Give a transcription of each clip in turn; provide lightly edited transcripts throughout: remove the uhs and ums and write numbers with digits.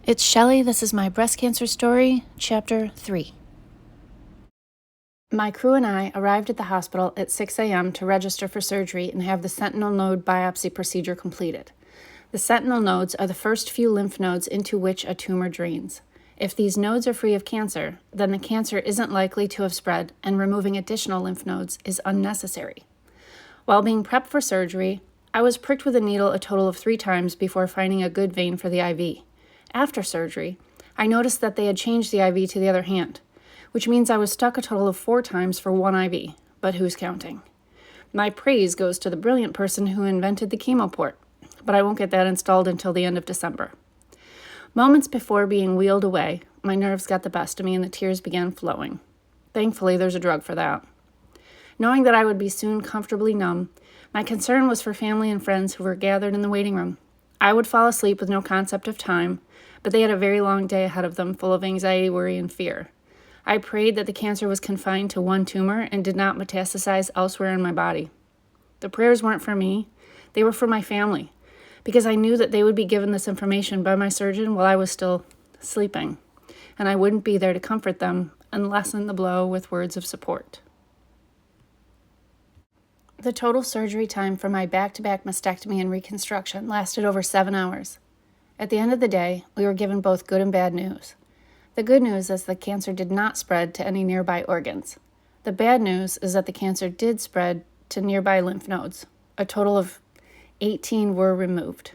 It's Shelly. This is my breast cancer story, Chapter 3. My crew and I arrived at the hospital at 6 a.m. to register for surgery and have the sentinel node biopsy procedure completed. The sentinel nodes are the first few lymph nodes into which a tumor drains. If these nodes are free of cancer, then the cancer isn't likely to have spread, and removing additional lymph nodes is unnecessary. While being prepped for surgery, I was pricked with a needle a total of 3 times before finding a good vein for the IV. After surgery, I noticed that they had changed the IV to the other hand, which means I was stuck a total of 4 times for one IV, but who's counting? My praise goes to the brilliant person who invented the chemo port, but I won't get that installed until the end of December. Moments before being wheeled away, my nerves got the best of me and the tears began flowing. Thankfully, there's a drug for that. Knowing that I would be soon comfortably numb, my concern was for family and friends who were gathered in the waiting room. I would fall asleep with no concept of time, but they had a very long day ahead of them, full of anxiety, worry, and fear. I prayed that the cancer was confined to one tumor and did not metastasize elsewhere in my body. The prayers weren't for me, they were for my family, because I knew that they would be given this information by my surgeon while I was still sleeping, and I wouldn't be there to comfort them and lessen the blow with words of support. The total surgery time for my back-to-back mastectomy and reconstruction lasted over 7 hours. At the end of the day, we were given both good and bad news. The good news is the cancer did not spread to any nearby organs. The bad news is that the cancer did spread to nearby lymph nodes. A total of 18 were removed.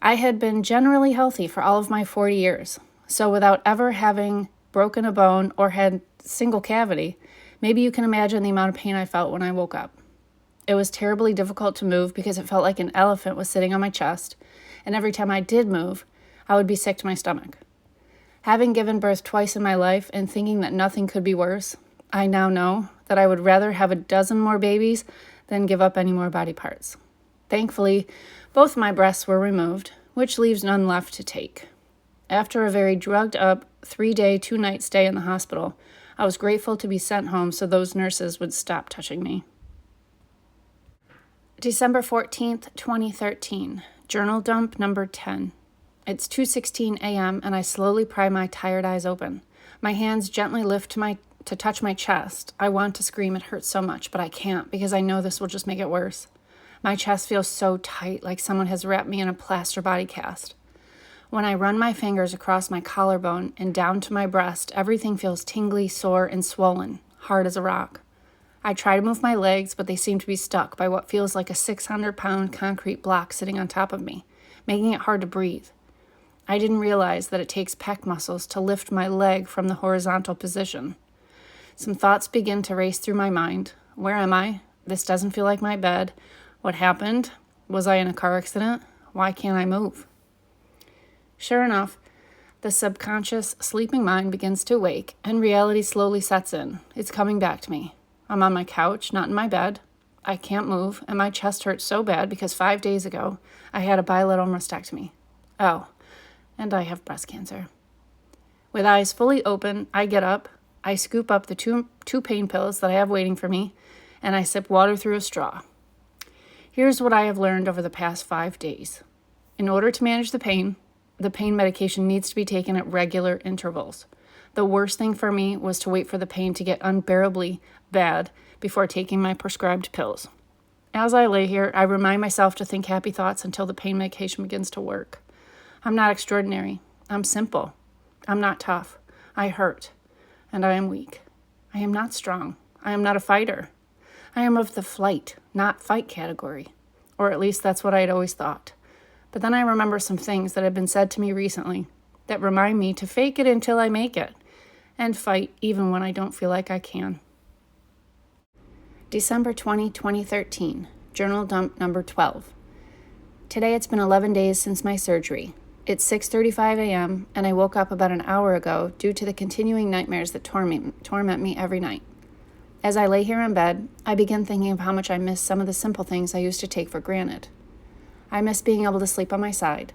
I had been generally healthy for all of my 40 years, so without ever having broken a bone or had single cavity, maybe you can imagine the amount of pain I felt when I woke up. It was terribly difficult to move because it felt like an elephant was sitting on my chest, and every time I did move, I would be sick to my stomach. Having given birth twice in my life and thinking that nothing could be worse, I now know that I would rather have a dozen more babies than give up any more body parts. Thankfully, both my breasts were removed, which leaves none left to take. After a very drugged-up 3-day, 2-night stay in the hospital, I was grateful to be sent home so those nurses would stop touching me. December 14th, 2013. Journal dump number 10. It's 2:16 a.m. and I slowly pry my tired eyes open. My hands gently lift to touch my chest. I want to scream, it hurts so much, but I can't because I know this will just make it worse. My chest feels so tight, like someone has wrapped me in a plaster body cast. When I run my fingers across my collarbone and down to my breast, everything feels tingly, sore, and swollen, hard as a rock. I try to move my legs, but they seem to be stuck by what feels like a 600-pound concrete block sitting on top of me, making it hard to breathe. I didn't realize that it takes pec muscles to lift my leg from the horizontal position. Some thoughts begin to race through my mind. Where am I? This doesn't feel like my bed. What happened? Was I in a car accident? Why can't I move? Sure enough, the subconscious sleeping mind begins to wake, and reality slowly sets in. It's coming back to me. I'm on my couch, not in my bed. I can't move, and my chest hurts so bad because 5 days ago, I had a bilateral mastectomy. Oh, and I have breast cancer. With eyes fully open, I get up, I scoop up the two pain pills that I have waiting for me, and I sip water through a straw. Here's what I have learned over the past 5 days. In order to manage the pain medication needs to be taken at regular intervals. The worst thing for me was to wait for the pain to get unbearably bad before taking my prescribed pills. As I lay here, I remind myself to think happy thoughts until the pain medication begins to work. I'm not extraordinary. I'm simple. I'm not tough. I hurt. And I am weak. I am not strong. I am not a fighter. I am of the flight, not fight category. Or at least that's what I had always thought. But then I remember some things that have been said to me recently that remind me to fake it until I make it, and fight even when I don't feel like I can. December 20, 2013. Journal dump number 12. Today it's been 11 days since my surgery. It's 6:35 a.m., and I woke up about an hour ago due to the continuing nightmares that torment me every night. As I lay here in bed, I begin thinking of how much I miss some of the simple things I used to take for granted. I miss being able to sleep on my side.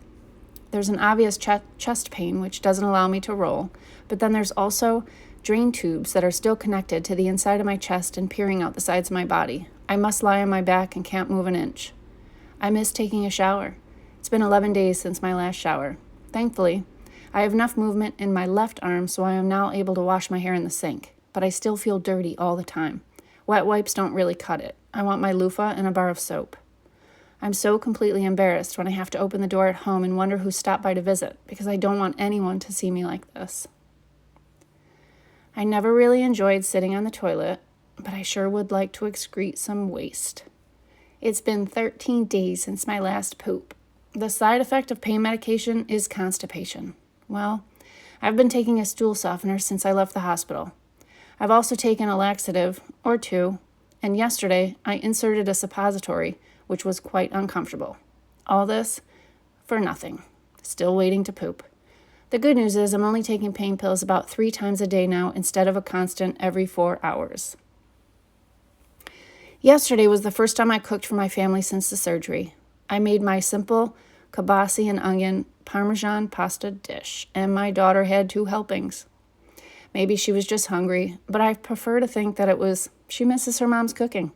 There's an obvious chest pain which doesn't allow me to roll, but then there's also drain tubes that are still connected to the inside of my chest and peering out the sides of my body. I must lie on my back and can't move an inch. I miss taking a shower. It's been 11 days since my last shower. Thankfully, I have enough movement in my left arm so I am now able to wash my hair in the sink, but I still feel dirty all the time. Wet wipes don't really cut it. I want my loofah and a bar of soap. I'm so completely embarrassed when I have to open the door at home and wonder who stopped by to visit, because I don't want anyone to see me like this. I never really enjoyed sitting on the toilet, but I sure would like to excrete some waste. It's been 13 days since my last poop. The side effect of pain medication is constipation. Well, I've been taking a stool softener since I left the hospital. I've also taken a laxative, or two, and yesterday I inserted a suppository, which was quite uncomfortable. All this for nothing. Still waiting to poop. The good news is I'm only taking pain pills about 3 times a day now instead of a constant every 4 hours. Yesterday was the first time I cooked for my family since the surgery. I made my simple kielbasa and onion Parmesan pasta dish, and my daughter had 2 helpings. Maybe she was just hungry, but I prefer to think that she misses her mom's cooking.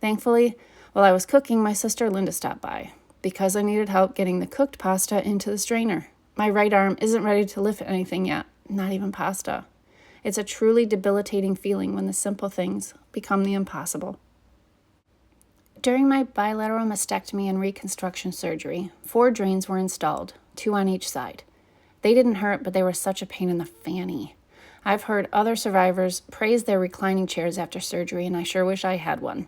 Thankfully, while I was cooking, my sister Linda stopped by, because I needed help getting the cooked pasta into the strainer. My right arm isn't ready to lift anything yet, not even pasta. It's a truly debilitating feeling when the simple things become the impossible. During my bilateral mastectomy and reconstruction surgery, 4 drains were installed, 2 on each side. They didn't hurt, but they were such a pain in the fanny. I've heard other survivors praise their reclining chairs after surgery, and I sure wish I had one.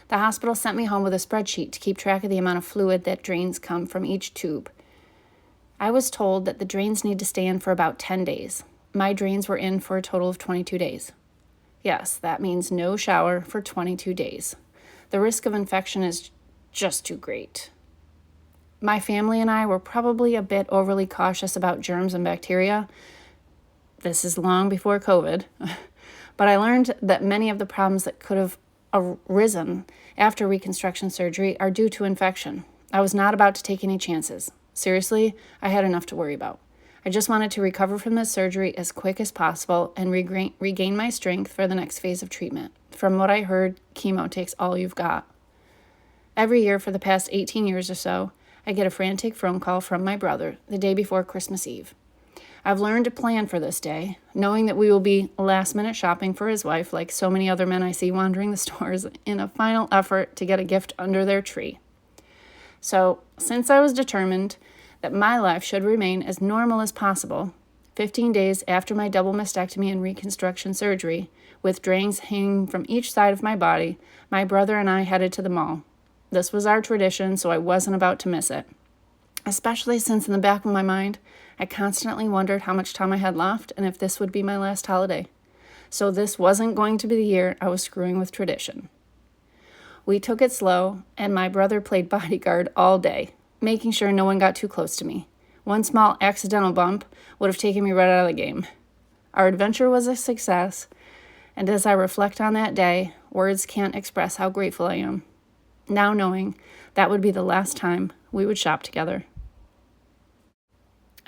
The hospital sent me home with a spreadsheet to keep track of the amount of fluid that drains come from each tube. I was told that the drains need to stay in for about 10 days. My drains were in for a total of 22 days. Yes, that means no shower for 22 days. The risk of infection is just too great. My family and I were probably a bit overly cautious about germs and bacteria. This is long before COVID. But I learned that many of the problems that could have arisen after reconstruction surgery are due to infection. I was not about to take any chances. Seriously, I had enough to worry about. I just wanted to recover from this surgery as quick as possible and regain my strength for the next phase of treatment. From what I heard, chemo takes all you've got. Every year for the past 18 years or so, I get a frantic phone call from my brother the day before Christmas Eve. I've learned to plan for this day, knowing that we will be last-minute shopping for his wife like so many other men I see wandering the stores in a final effort to get a gift under their tree. So, since I was determined that my life should remain as normal as possible, 15 days after my double mastectomy and reconstruction surgery, with drains hanging from each side of my body, my brother and I headed to the mall. This was our tradition, so I wasn't about to miss it. Especially since in the back of my mind, I constantly wondered how much time I had left and if this would be my last holiday. So this wasn't going to be the year I was screwing with tradition. We took it slow, and my brother played bodyguard all day, making sure no one got too close to me. One small accidental bump would have taken me right out of the game. Our adventure was a success, and as I reflect on that day, words can't express how grateful I am, now knowing that would be the last time we would shop together.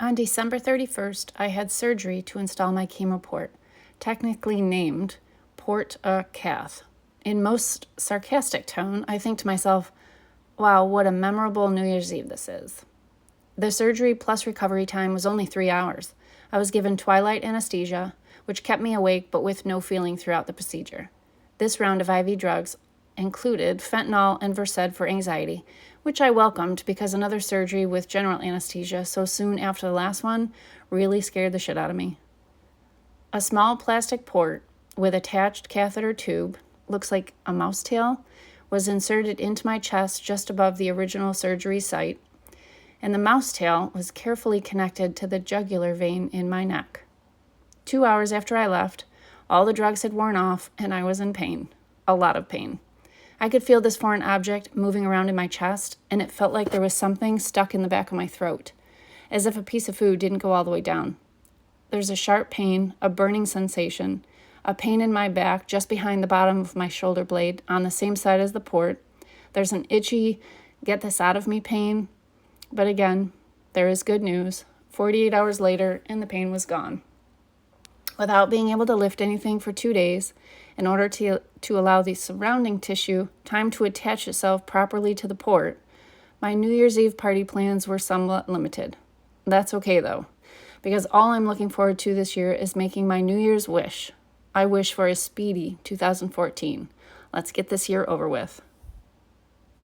On December 31st, I had surgery to install my chemo port, technically named Port-a-Cath. In most sarcastic tone, I think to myself, wow, what a memorable New Year's Eve this is. The surgery plus recovery time was only 3 hours. I was given twilight anesthesia, which kept me awake but with no feeling throughout the procedure. This round of IV drugs included fentanyl and Versed for anxiety, which I welcomed because another surgery with general anesthesia so soon after the last one really scared the shit out of me. A small plastic port with attached catheter tube, looks like a mouse tail, was inserted into my chest just above the original surgery site, and the mouse tail was carefully connected to the jugular vein in my neck. 2 hours after I left, all the drugs had worn off and I was in pain, a lot of pain. I could feel this foreign object moving around in my chest, and it felt like there was something stuck in the back of my throat, as if a piece of food didn't go all the way down. There's a sharp pain, a burning sensation, a pain in my back just behind the bottom of my shoulder blade on the same side as the port. There's an itchy, get this out of me pain. But again, there is good news. 48 hours later, and the pain was gone. Without being able to lift anything for 2 days, in order to allow the surrounding tissue time to attach itself properly to the port, my New Year's Eve party plans were somewhat limited. That's okay though, because all I'm looking forward to this year is making my New Year's wish. I wish for a speedy 2014. Let's get this year over with.